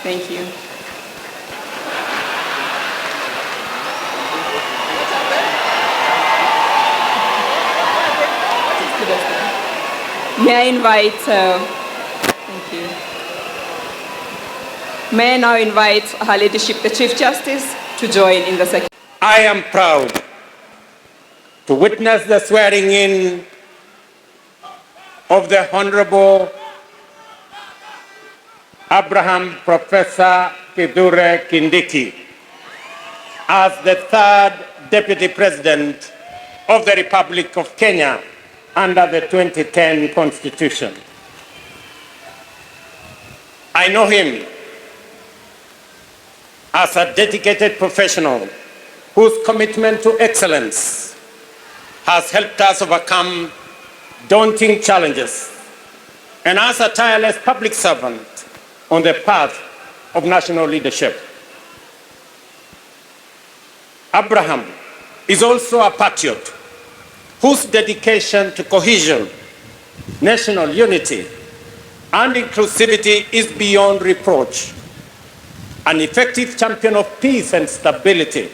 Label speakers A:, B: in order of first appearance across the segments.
A: Thank you. May I invite, thank you. May I now invite Her Ladyship, the Chief Justice, to join in the second.
B: I am proud to witness the swearing in of the Honorable Abraham Professor Kithure Kindiki as the third Deputy President of the Republic of Kenya under the 2010 Constitution. I know him as a dedicated professional whose commitment to excellence has helped us overcome daunting challenges, and as a tireless public servant on the path of national leadership. Abraham is also a patriot whose dedication to cohesion, national unity, and inclusivity is beyond reproach. An effective champion of peace and stability,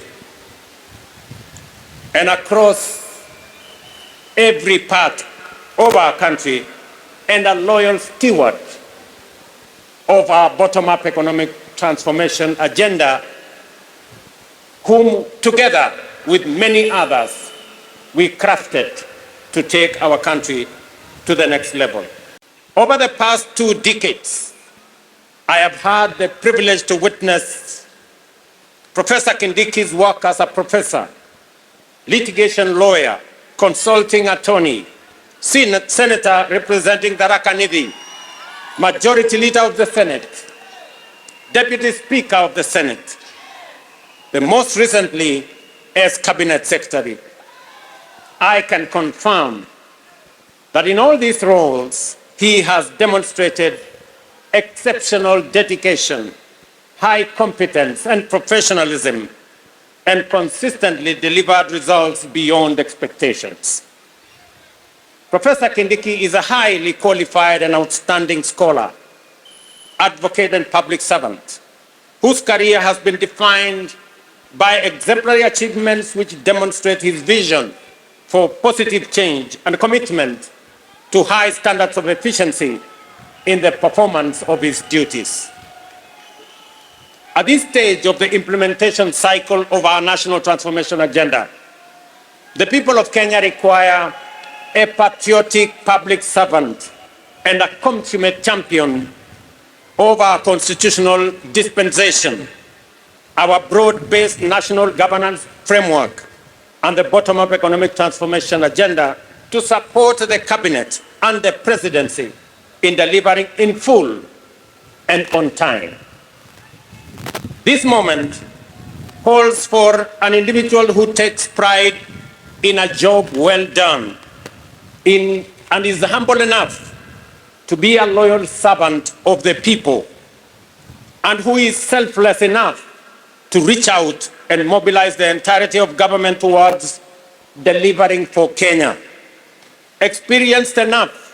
B: and across every part of our country, and a loyal steward of our bottom-up economic transformation agenda, whom together with many others, we crafted to take our country to the next level. Over the past 2 decades, I have had the privilege to witness Professor Kindiki's work as a professor, litigation lawyer, consulting attorney, senator representing Tharaka Nithi, majority leader of the Senate, deputy speaker of the Senate, the most recently as cabinet secretary. I can confirm that in all these roles, he has demonstrated exceptional dedication, high competence and professionalism, and consistently delivered results beyond expectations. Professor Kindiki is a highly qualified and outstanding scholar, advocate and public servant, whose career has been defined by exemplary achievements which demonstrate his vision for positive change and commitment to high standards of efficiency in the performance of his duties. At this stage of the implementation cycle of our national transformation agenda, the people of Kenya require a patriotic public servant and a consummate champion of our constitutional dispensation, our broad-based national governance framework, and the bottom-up economic transformation agenda to support the cabinet and the presidency in delivering in full and on time. This moment calls for an individual who takes pride in a job well done, and is humble enough to be a loyal servant of the people, and who is selfless enough to reach out and mobilize the entirety of government towards delivering for Kenya. Experienced enough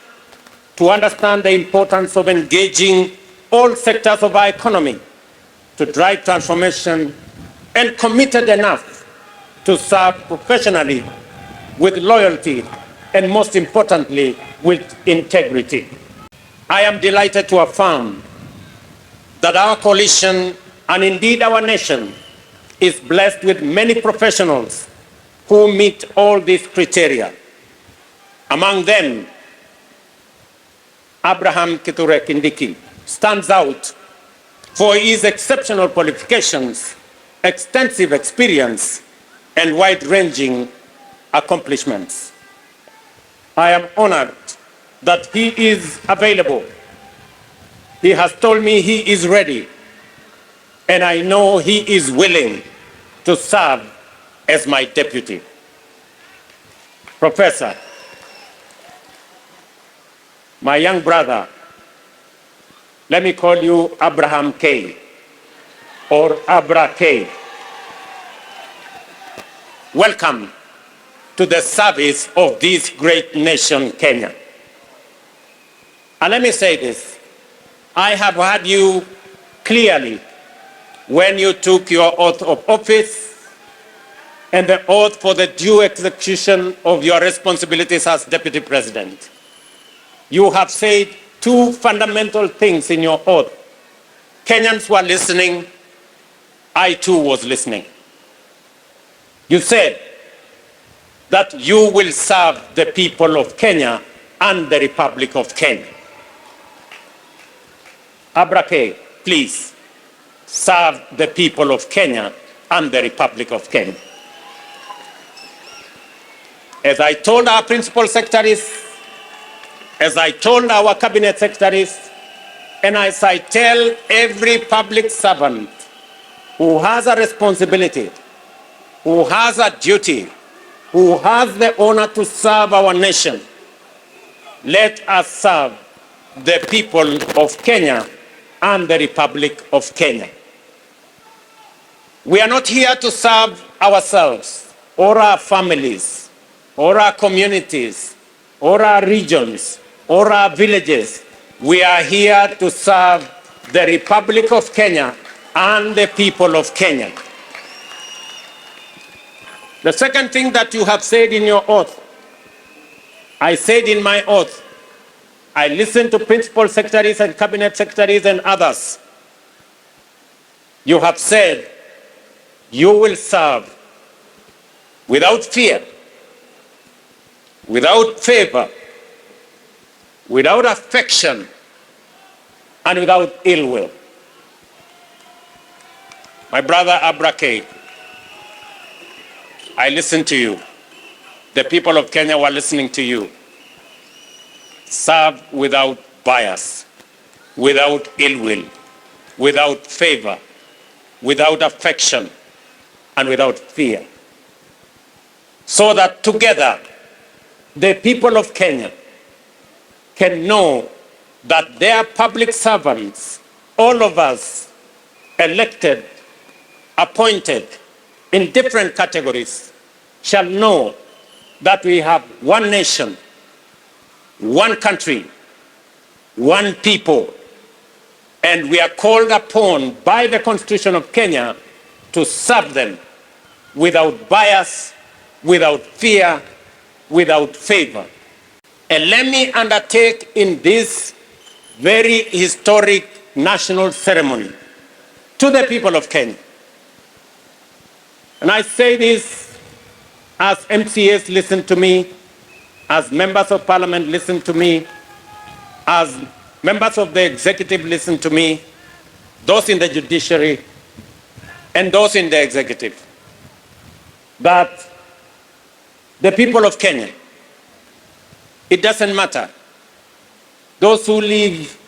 B: to understand the importance of engaging all sectors of our economy to drive transformation, and committed enough to serve professionally with loyalty and, most importantly, with integrity. I am delighted to affirm that our coalition, and indeed our nation, is blessed with many professionals who meet all these criteria. Among them, Abraham Kithure Kindiki stands out for his exceptional qualifications, extensive experience, and wide-ranging accomplishments. I am honored that he is available. He has told me he is ready, and I know he is willing to serve as my deputy. Professor, my young brother, let me call you Abraham K. or Abra K. Welcome to the service of this great nation, Kenya. And let me say this, I have had you clearly when you took your oath of office and the oath for the due execution of your responsibilities as Deputy President. You have said two fundamental things in your oath. Kenyans were listening. I too was listening. You said that you will serve the people of Kenya and the Republic of Kenya. Abrake, please serve the people of Kenya and the Republic of Kenya. As I told our principal secretaries, as I told our cabinet secretaries, and as I tell every public servant who has a responsibility, who has a duty, who has the honor to serve our nation, let us serve the people of Kenya and the Republic of Kenya. We are not here to serve ourselves or our families or our communities or our regions or our villages. We are here to serve the Republic of Kenya and the people of Kenya. The second thing that you have said in your oath, I said in my oath, I listened to principal secretaries and cabinet secretaries and others. You have said you will serve without fear, without favor, without affection, and without ill will. My brother Abrake, I listened to you. The people of Kenya were listening to you. Serve without bias, without ill will, without favor, without affection, and without fear. So that together, the people of Kenya can know that their public servants, all of us, elected, appointed in different categories, shall know that we have one nation, one country, one people, and we are called upon by the Constitution of Kenya to serve them without bias, without fear, without favor. And let me undertake in this very historic national ceremony to the people of Kenya. And I say this as MCAs listen to me, as members of parliament listen to me, as members of the executive listen to me, those in the judiciary and those in the executive, that the people of Kenya, it doesn't matter. Those who live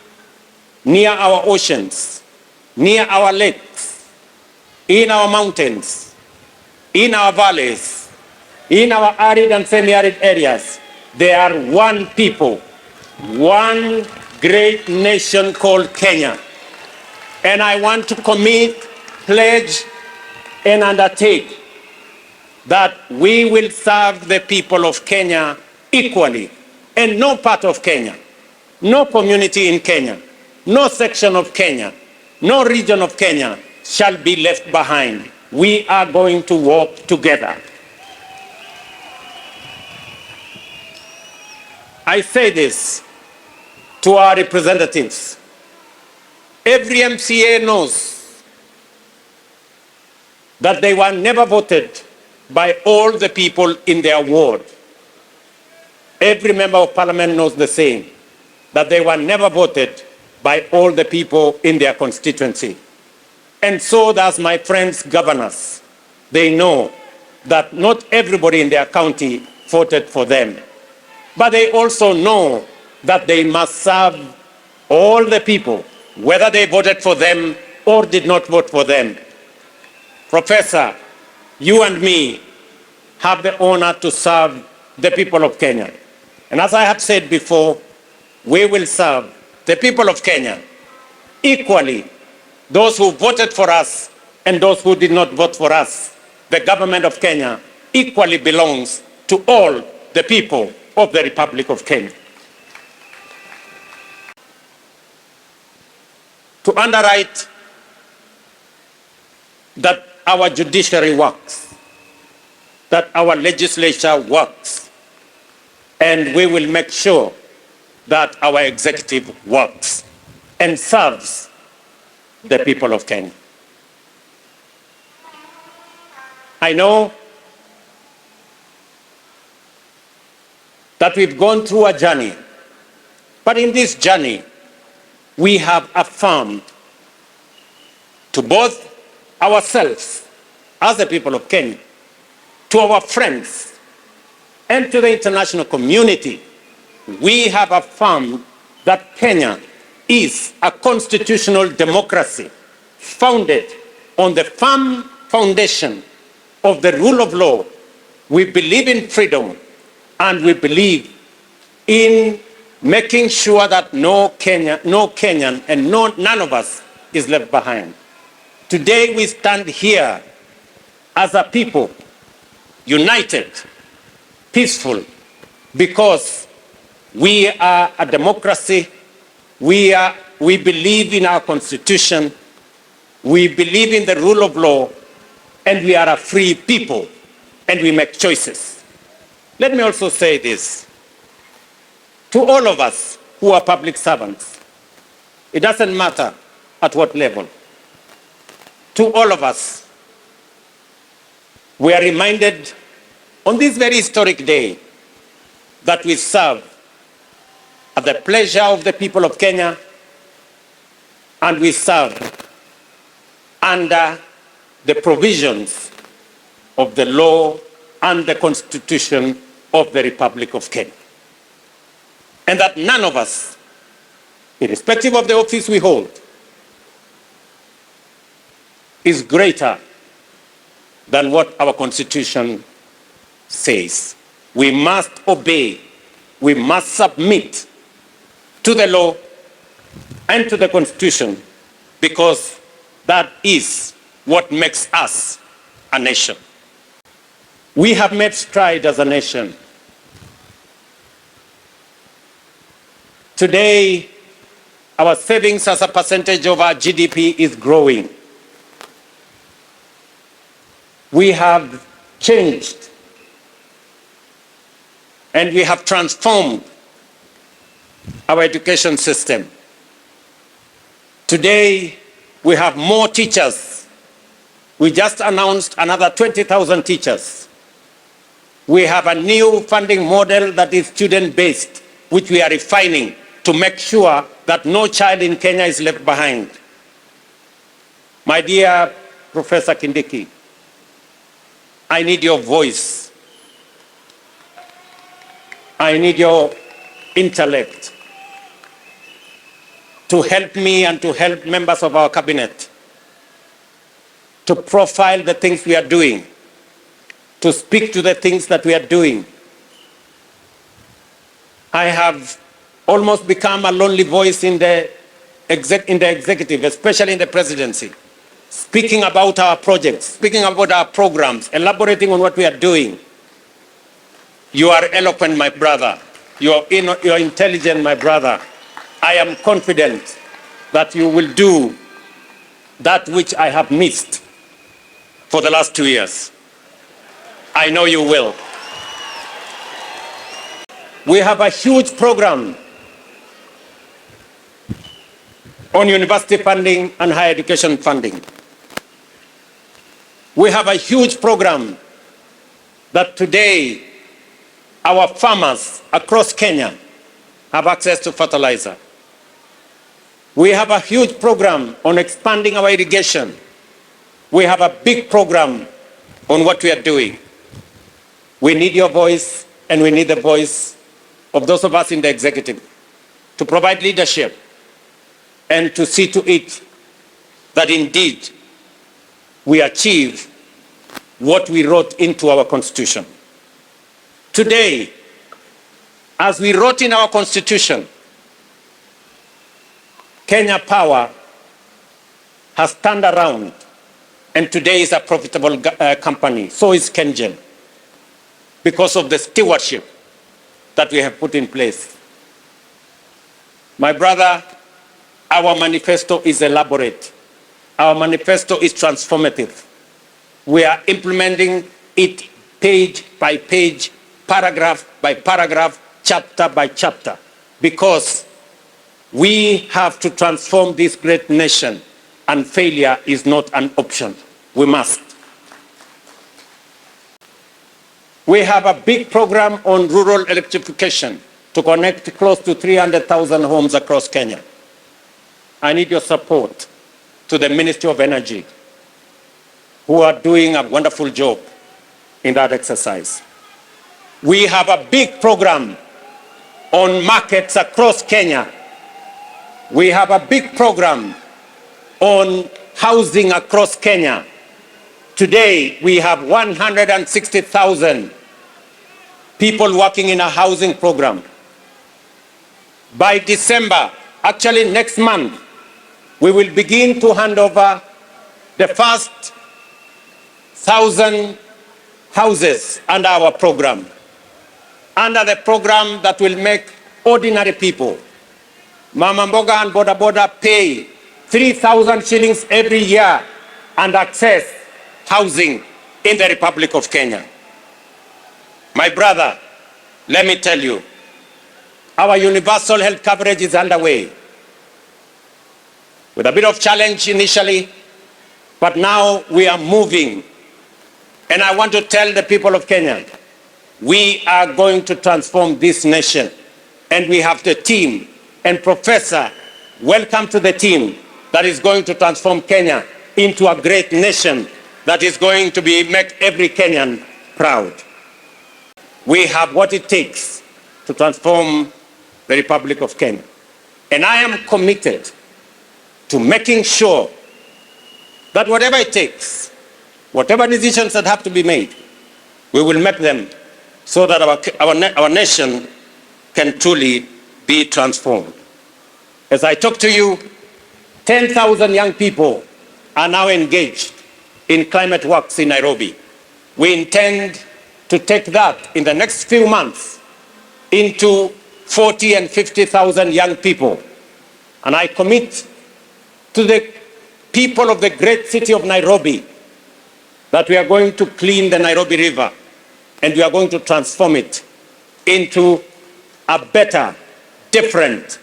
B: near our oceans, near our lakes, in our mountains, in our valleys, in our arid and semi-arid areas, they are one people, one great nation called Kenya. And I want to commit, pledge, and undertake that we will serve the people of Kenya equally. And no part of Kenya, no community in Kenya, no section of Kenya, no region of Kenya shall be left behind. We are going to work together. I say this to our representatives. Every MCA knows that they were never voted by all the people in their ward. Every member of parliament knows the same, that they were never voted by all the people in their constituency. And so does my friends governors. They know that not everybody in their county voted for them. But they also know that they must serve all the people, whether they voted for them or did not vote for them. Professor, you and me have the honor to serve the people of Kenya. And as I have said before, we will serve the people of Kenya equally, those who voted for us and those who did not vote for us. The government of Kenya equally belongs to all the people of the Republic of Kenya. To underwrite that our judiciary works, that our legislature works, and we will make sure that our executive works and serves the people of Kenya. I know that we've gone through a journey, but in this journey, we have affirmed to both ourselves as the people of Kenya, to our friends, and to the international community, we have affirmed that Kenya is a constitutional democracy founded on the firm foundation of the rule of law. We believe in freedom, and we believe in making sure that no Kenyan and none of us is left behind. Today we stand here as a people, united, peaceful, because we are a democracy. We believe in our constitution. We believe in the rule of law, and we are a free people, and we make choices. Let me also say this to all of us who are public servants. It doesn't matter at what level. To all of us, we are reminded on this very historic day that we serve at the pleasure of the people of Kenya, and we serve under the provisions of the law and the Constitution of the Republic of Kenya. And that none of us, irrespective of the office we hold, is greater than what our Constitution says. We must obey, we must submit to the law and to the Constitution, because that is what makes us a nation. We have made stride as a nation. Today, our savings as a percentage of our GDP is growing. We have changed and we have transformed our education system. Today, we have more teachers. We just announced another 20,000 teachers. We have a new funding model that is student-based, which we are refining to make sure that no child in Kenya is left behind. My dear Professor Kindiki, I need your voice. I need your intellect to help me and to help members of our cabinet to profile the things we are doing, to speak to the things that we are doing. I have almost become a lonely voice in the executive, especially in the presidency, speaking about our projects, speaking about our programs, elaborating on what we are doing. You are eloquent, my brother. You are intelligent, my brother. I am confident that you will do that which I have missed for the last 2 years. I know you will. We have a huge program on university funding and higher education funding. We have a huge program that today our farmers across Kenya have access to fertilizer. We have a huge program on expanding our irrigation. We have a big program on what we are doing. We need your voice, and we need the voice of those of us in the executive to provide leadership and to see to it that indeed we achieve what we wrote into our Constitution. Today, as we wrote in our Constitution, Kenya Power has turned around and today is a profitable company. So is KenGen, because of the stewardship that we have put in place. My brother, our manifesto is elaborate. Our manifesto is transformative. We are implementing it page by page, paragraph by paragraph, chapter by chapter, because we have to transform this great nation, and failure is not an option. We must. We have a big program on rural electrification to connect close to 300,000 homes across Kenya. I need your support to the Ministry of Energy, who are doing a wonderful job in that exercise. We have a big program on markets across Kenya. We have a big program on housing across Kenya. Today, we have 160,000 people working in a housing program. By December, actually next month, we will begin to hand over the first 1,000 houses under our program, under the program that will make ordinary people, Mama Mboga and Boda Boda, pay 3,000 shillings every year and access housing in the Republic of Kenya. My brother, let me tell you, our universal health coverage is underway, with a bit of challenge initially, but now we are moving. And I want to tell the people of Kenya, we are going to transform this nation. And we have the team. And Professor, welcome to the team that is going to transform Kenya into a great nation that is going to make every Kenyan proud. We have what it takes to transform the Republic of Kenya. And I am committed to making sure that whatever it takes, whatever decisions that have to be made, we will make them so that our nation can truly be transformed. As I talk to you, 10,000 young people are now engaged in climate works in Nairobi. We intend to take that in the next few months into 40 and 50,000 young people. And I commit to the people of the great city of Nairobi that we are going to clean the Nairobi River and we are going to transform it into a better, different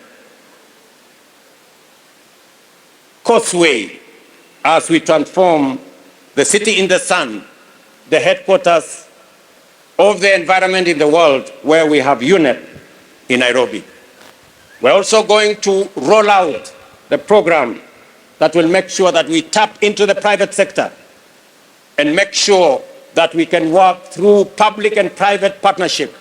B: causeway as we transform the city in the sun, the headquarters of the environment in the world, where we have UNEP in Nairobi. We're also going to roll out the program that will make sure that we tap into the private sector and make sure that we can work through public and private partnership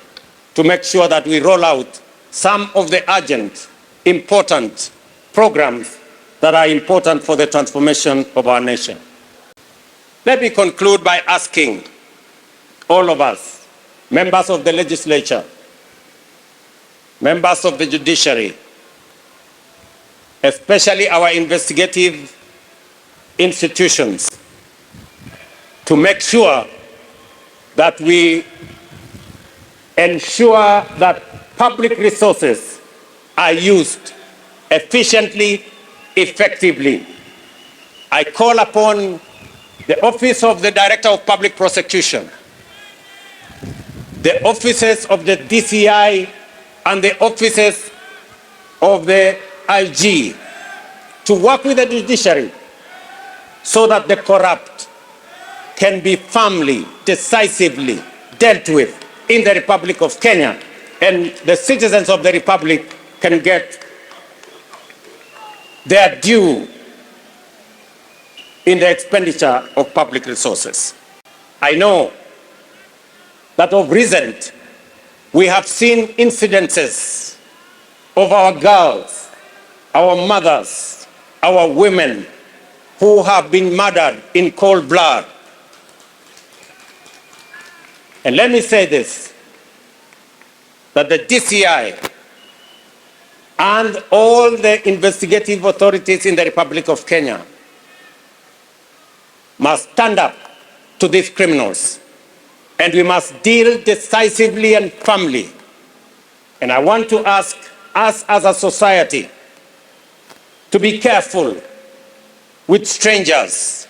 B: to make sure that we roll out some of the urgent, important programs that are important for the transformation of our nation. Let me conclude by asking all of us, members of the legislature, members of the judiciary, especially our investigative institutions, to make sure that we ensure that public resources are used efficiently, effectively. I call upon the Office of the Director of Public Prosecution, the offices of the DCI, and the offices of the IG to work with the judiciary so that the corrupt can be firmly, decisively dealt with in the Republic of Kenya, and the citizens of the Republic can get their due in the expenditure of public resources. I know that of recent, we have seen incidences of our girls, our mothers, our women who have been murdered in cold blood. And let me say this, that the DCI and all the investigative authorities in the Republic of Kenya must stand up to these criminals, and we must deal decisively and firmly. And I want to ask us as a society to be careful with strangers,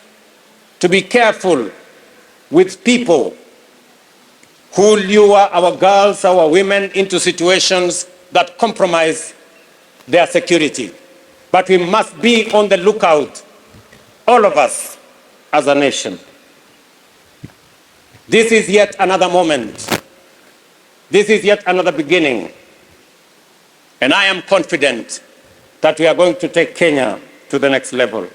B: to be careful with people who lure our girls, our women into situations that compromise their security. But we must be on the lookout, all of us as a nation. This is yet another moment. This is yet another beginning. And I am confident that we are going to take Kenya to the next level.